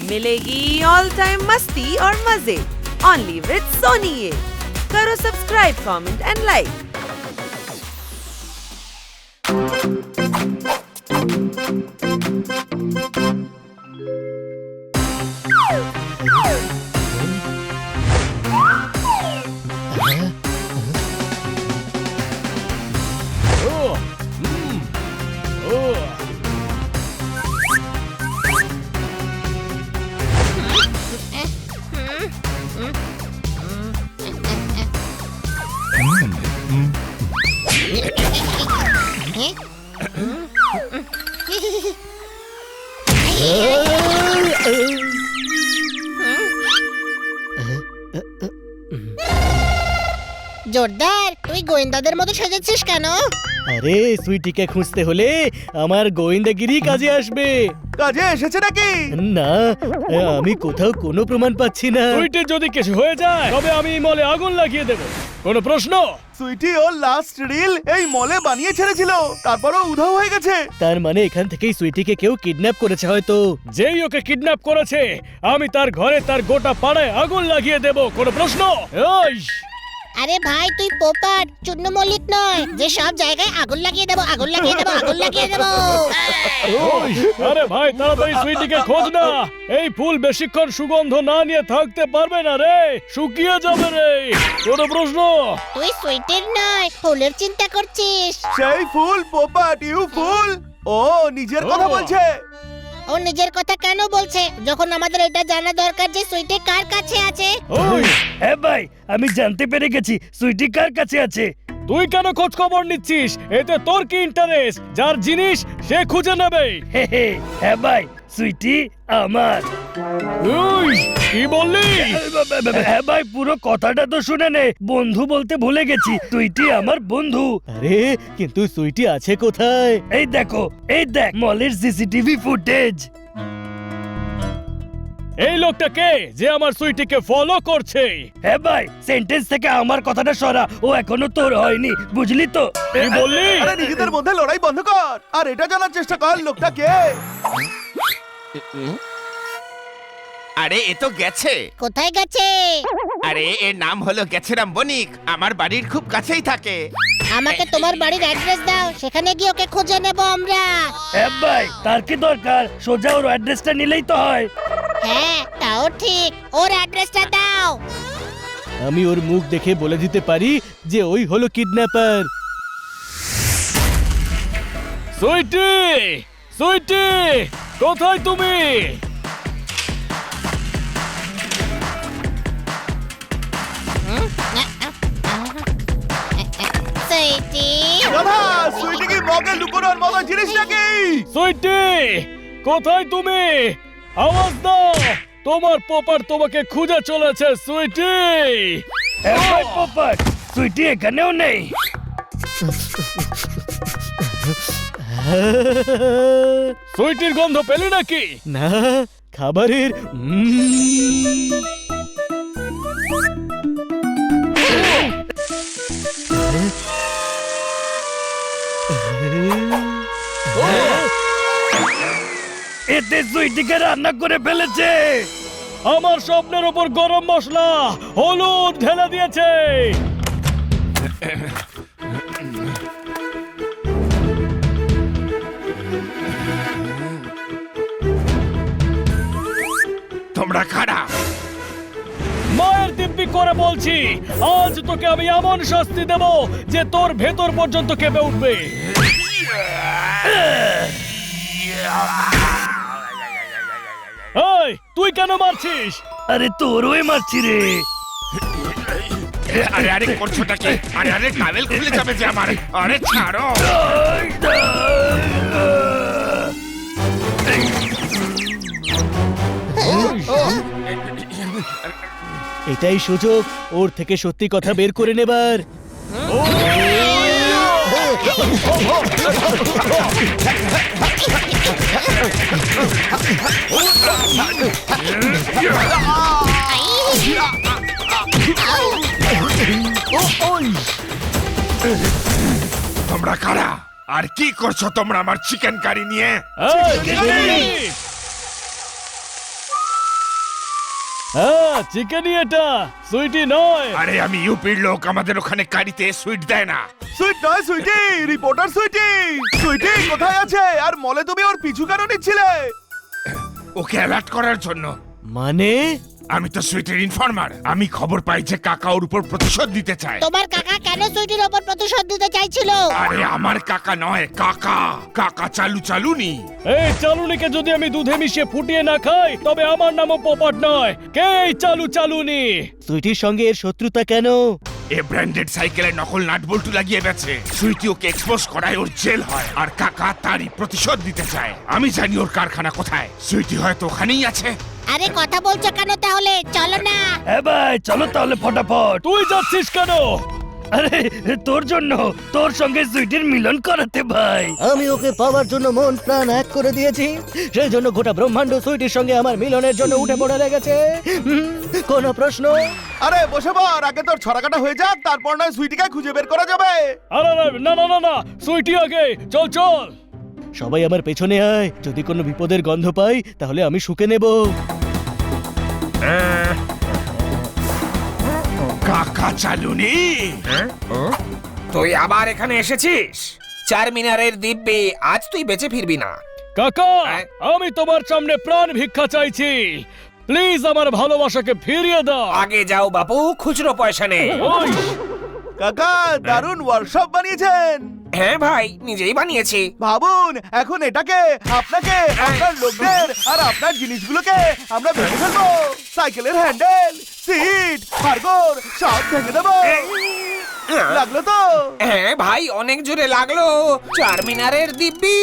मिलेगी all time मस्ती और मजे ओनली विद सोनी। ये करो सब्सक्राइब, कमेंट एंड लाइक। জোরদার, তুই গোয়েন্দাদের মতো সেজেছিস কেন? আরে সুইটিকে খুঁজতে হলে আমার গোয়েন্দাগিরি কাজে আসবে। কাজে এসেছে নাকি? না, আমি কোথাও কোনো প্রমাণ পাচ্ছি না। সুইটির যদি কিছু হয়ে যায় তবে আমি এই মলে আগুন লাগিয়ে দেব। কোনো প্রশ্ন? সুইটি ওর লাস্ট রিল এই মলে বানিয়ে ছেড়েছিল, তারপরও উধাও হয়ে গেছে। তার মানে এখান থেকেই সুইটিকে কেউ কিডন্যাপ করেছে হয়তো। যেই ওকে কিডন্যাপ করেছে আমি তার ঘরে তার গোটা পাড়ায় আগুন লাগিয়ে দেব। কোনো প্রশ্ন? এই আরে ভাই, তুই পোপাট, চূর্ণ মল্লিক নয় যে সব জায়গায় আগুন লাগিয়ে দেবো, আগুন লাগিয়ে দেবো, আগুন লাগিয়ে দেবো। আরে ভাই, তাড়াতাড়ি সুইটিকে খোঁজ না। এই ফুল বেশিক্ষণ সুগন্ধ না নিয়ে থাকতে পারবে না রে, শুকিয়ে যাবে রে। কোনো প্রশ্ন? তুই সুইটের নয়, ফুলের চিন্তা করছিস। সেই ফুল পোপাট, ইউ ফুল। ও নিজের কথা বলছে। ও নিজের কথা কেন বলছে যখন আমাদের এটা জানা দরকার যে সুইটে কার কাছে আছে? ওই হ্যাঁ ভাই, আমি জানতে পেরে গেছি সুইটি কার কাছে আছে। তুই কেন খোঁজ খবর নিচ্ছিস? এতে তোর কি ইন্টারেস্ট? যার জিনিস সে খুঁজে নেবে। হ্যাঁ ভাই, সুইটি আমার। উই, কি বললি? হ্যাঁ ভাই, পুরো কথাটা তো শুনে নে। বন্ধু বলতে ভুলে গেছি, সুইটি আমার বন্ধু। আরে কিন্তু সুইটি আছে কোথায়? এই দেখো, এই দেখ মলের সিসিটিভি ফুটেজ। এই লোকটা কে যে আমার সুইটিকে ফলো করছে? হ্যাঁ ভাই, সেন্টেন্স থেকে আমার কথাটা সরা, ও এখনো তোর হয়নি, বুঝলি তো? কি বললি? আরে নিজেদের মধ্যে লড়াই বন্ধ কর আর এটা জানার চেষ্টা কর লোকটা কে। আরে এ তো গেছে। কোথায় গেছে? আরে এর নাম হলো গেছেরাম বণিক, আমার বাড়ির খুব কাছেই থাকে। আমাকে তোমার বাড়ির অ্যাড্রেস দাও, সেখানে গিয়ে ওকে খুঁজে নেব আমরা। হ্যাঁ ভাই, তার কি দরকার? সোজা ওর অ্যাড্রেসটা নিলেই তো হয়। হ্যাঁ, তাও ঠিক, ওর অ্যাড্রেসটা দাও। আমি ওর মুখ দেখে বলে দিতে পারি যে ওই হলো কিডন্যাপার। সুইটি, সুইটি, কোথায় তুমি? সুইটি, দাদা, সুইটি কি মগে লুকোনোর মতো জিনিস নাকি? সুইটি, কোথায় তুমি? আওয়াজ দাও, তোমার পোপার তোমাকে খুঁজে চলেছে। সুইটি, হ্যাঁ ভাই পোপাট, সুইটি এখানেও নেই। সুইটির গন্ধ পেলি নাকি? না, খাবারের এতে সুইটিকে রান্না করে ফেলেছে। আমার স্বপ্নের উপর গরম মশলা হলুদ ঢেলে দিয়েছে। তোমরা কারা? মায়ের দিব্যি করে বলছি, আজ তোকে আমি এমন শাস্তি দেব যে তোর ভেতর পর্যন্ত কেঁপে উঠবে। এই, তুই কেন মারছিস? আরে তোরই মারছি রে। আরে আরে করছোটা কি? আরে আরে টাওয়েল খুলে যাবে যে আমার। আরে ছাড়ো। এটাই সুযোগ ওর থেকে সত্যি কথা বের করে নেবার। তোমরা কারা আর কি করছো তোমরা আমার চিকেন কারি নিয়ে? হ্যাঁ চিকেনই এটা, সুইটি নয়। আরে আমি ইউপির লোক, আমাদের ওখানে কারিতে সুইট দেয় না। সুইট নয় সুইটি, রিপোর্টার সুইটি। সুইটি কোথায় আছে? আর মলে তুমি ওর পিছু কেন নিচ্ছিলে? ওকে অ্যালার্ট করার জন্য। মানে আমি তো সুইটের ইনফর্মার। আমি খবর পাই যে কাকা ওর উপর প্রতিশোধ দিতে চায়। তোমার কাকা কেন সুইটির ওপর প্রতিশোধ দিতে চাইছিল? আরে আমার কাকা নয়, কাকা। কাকা চালু চালুনি। এই চালুনিকে যদি আমি দুধে মিশিয়ে ফুটিয়ে না খাই তবে আমার নামও পপাট নয়। কে এই চালু চালুনি? সুইটির সঙ্গে এর শত্রুতা কেন? এ ব্র্যান্ডেড সাইকেলে নকল নাট বল্টু লাগিয়ে বেচে। সুইটি ওকে এক্সপোজ করায় ওর জেল হয়, আর কাকা তারই প্রতিশোধ দিতে চায়। আমি জানি ওর কারখানা কোথায়। সুইটি হয়তো ওখানেই আছে। আরে কথা বলছো কেন তাহলে? চলো না। হ্যাঁ ভাই চলো তাহলে ফটাফট। তুই যাচ্ছিস কেন? আরে তোর জন্য, তোর সঙ্গে সুইটির মিলন করাতে ভাই। আমি ওকে পাওয়ার জন্য মন প্রাণ এক করে দিয়েছি, সেই জন্য গোটা ব্রহ্মাণ্ড সুইটির সঙ্গে আমার মিলনের জন্য উঠে পড়ে লেগেছে। কোনো প্রশ্ন? আরে বসে পর, আগে তোর ছড়াকাটা হয়ে যাক, তারপর নয় সুইটিকে খুঁজে বের করা যাবে। আরে না না না না, সুইটি আগে, চল চল। সবাই আমার পেছনে আয়, যদি কোনো বিপদের গন্ধ পাই তাহলে আমি শুকে নেব। কাকা চালুনি। তুই আবার এখানে এসেছিস? চারমিনারের দিব্যি, আজ তুই বেঁচে ফিরবি না। কাকা, আমি তোমার সামনে প্রাণ ভিক্ষা চাইছি। প্লিজ আমার ভালোবাসাকে ফিরিয়ে দাও। আগে যাও বাপু, খুচরো পয়সা নেই। ওই, কাকা দারুণ ওয়ার্কশপ বানিয়েছেন। হ্যাঁ ভাই, নিজেই বানিয়েছি। ভাবুন এখন এটাকে, আপনাকে, আপনার লোকদের আর আপনার জিনিসগুলোকে আমরা ভেঙে ফেলবো। সাইকেলের হ্যান্ডেল, সিট, হারগোর সব ভেঙে দেবো। লাগলো তো? হ্যাঁ ভাই, অনেক জোরে লাগলো। চারমিনারের দিব্যি।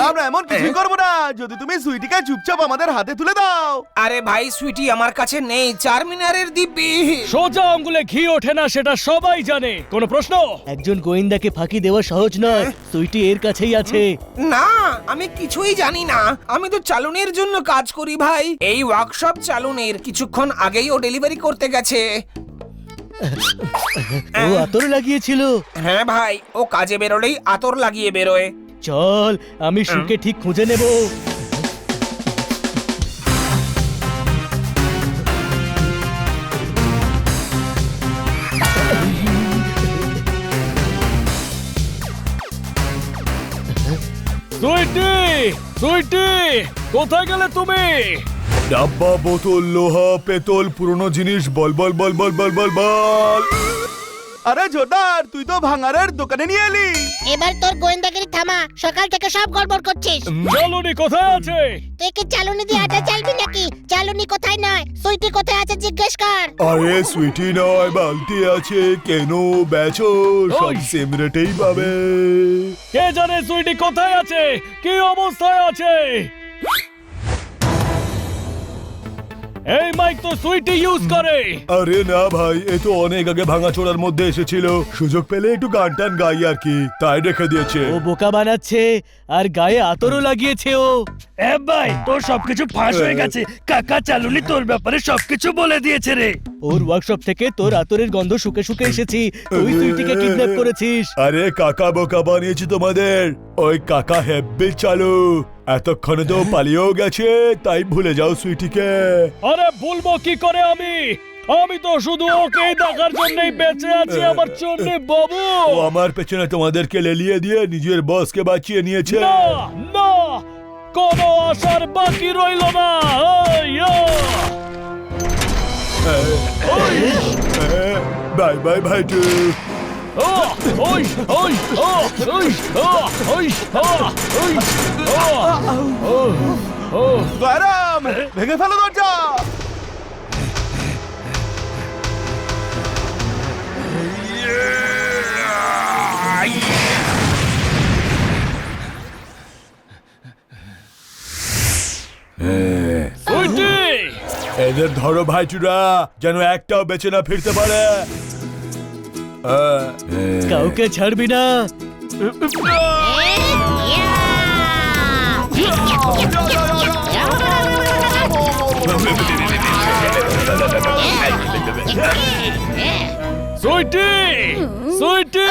আমরা এমন কিছুই করবো না যদি তুমি সুইটিকে চুপচাপ আমাদের হাতে তুলে দাও। আরে ভাই, সুইটি আমার কাছে নেই। চারমিনারের দিব্যি। সোজা আঙ্গুলে ঘি ওঠে না, সেটা সবাই জানে। কোনো প্রশ্ন? একজন গোয়েন্দাকে ফাঁকি দেওয়া সহজ নয়, সুইটি এর কাছেই আছে। না, আমি কিছুই জানি না। আমি তো চালুনির জন্য কাজ করি ভাই। এই ওয়ার্কশপ চালুনির, কিছুক্ষণ আগেই ও ডেলিভারি করতে গেছে। ও আতর লাগিয়েছিল। হ্যাঁ ভাই, ও কাজে বেরোলেই আতর লাগিয়ে বেরোয়। চল আমি শুকে ঠিক খুঁজে নেব। সুইটি, সুইটি, কোথায় গেলে তুমি? ডাব্বা, বোতল, লোহা, পেতল, পুরনো জিনিস, বল বল বল বল বল বল বল। আরে জোরদার, তুই তো ভাঙারের দোকানে নিয়ে এলি। এবার তোর গোয়েন্দাগিরি থামা, সকাল থেকে সব গড়বড় করছিস। চালুনি কোথায় আছে? তুই কি চালুনি দিয়ে আটা চালবি নাকি? চালুনি কোথায় নয়, সুইটি কোথায় আছে জিজ্ঞেস কর। আরে সুইটি নয়, বালতি আছে, কেন বেচো, সব ওই। সেম রেটেই পাবে। কে জানে সুইটি কোথায় আছে, কি অবস্থায় আছে? এই মাইক তো সুইটি ইউজ করে। আরে না ভাই, এ তো অনেক আগে ভাঙাচোরার মধ্যে এসেছিল, সুযোগ পেলে একটু গান টান গাই আর কি, তাই রেখে দিয়েছে। ও বোকা বানাচ্ছে আর গায়ে আতরও লাগিয়েছে ও। এ ভাই তোর সবকিছু ফাঁস হয়ে গেছে, কাকা চালুনি তোর ব্যাপারে সবকিছু বলে দিয়েছে রে। ওর ওয়ার্কশপ থেকে তোর আতরের গন্ধ শুকে শুকে এসেছি, তুই সুইটিকে কিডন্যাপ করেছিস। আরে কাকা বোকা বানিয়েছি তোমাদের, ওই কাকা হেব্বি চালু, এতক্ষণে তো পালিয়েও গেছে, তাই ভুলে যাও সুইটিকে। আরে ভুলবো কি করে আমি? আমি তো শুধু ওকেই দেখার জন্যই বেঁচে আছি, আমার জন্য বাবু। ও আমার পেছনে তোমাদেরকে লেলিয়ে দিয়ে নিজের বসকে বাঁচিয়ে নিয়েছে। না না, কোনো আশার বাকি রইল না। Bye bye ভাইটু। গয়রাম, ভেঙে ফেলো দরজা। এদের ধরো ভাইটুরা, যেন একটাও বেঁচে না ফিরতে পারে। কাউকে ছাড়বি না। সুইটি, সুইটি,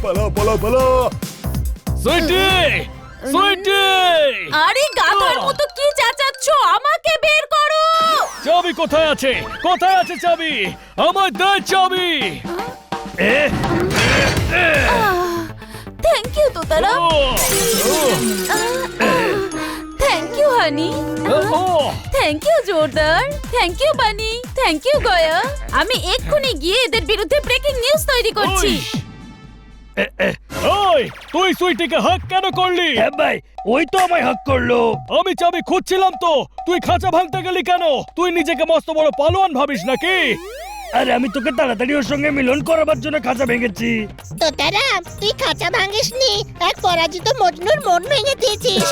পালাও পালাও পালাও সুইটি সুইটি আরে গাধার মতো কি চেঁচাচ্ছ? আমাকে বের করো। চাবি কোথায় আছে? কোথায় আছে চাবি? আমার দে চাবি। থ্যাংক ইউ তোতারা, thank you honey, thank you জোরদার, thank you bunny, thank you গয়া। আমি এক্ষুনি গিয়ে এদের বিরুদ্ধে ব্রেকিং নিউজ তৈরি করছি। ওই তুই সুইটিকে হাক কেন করলি? হ্যাঁ ভাই, ওই তো আমায় হাক করলো। আমি চাবি খুঁজছিলাম তো, তুই খাঁচা ভাঙতে গেলি কেন? তুই নিজেকে মস্ত বড় পালোয়ান ভাবিস নাকি? আরে আমি তোকে তাড়াতাড়ি ওর সঙ্গে মিলন করাবার জন্য খাঁচা ভেঙেছি। তোতারা তুই খাঁচা ভাঙিসনি, এক পরাজিত মজনুর মন ভেঙে দিয়েছিস।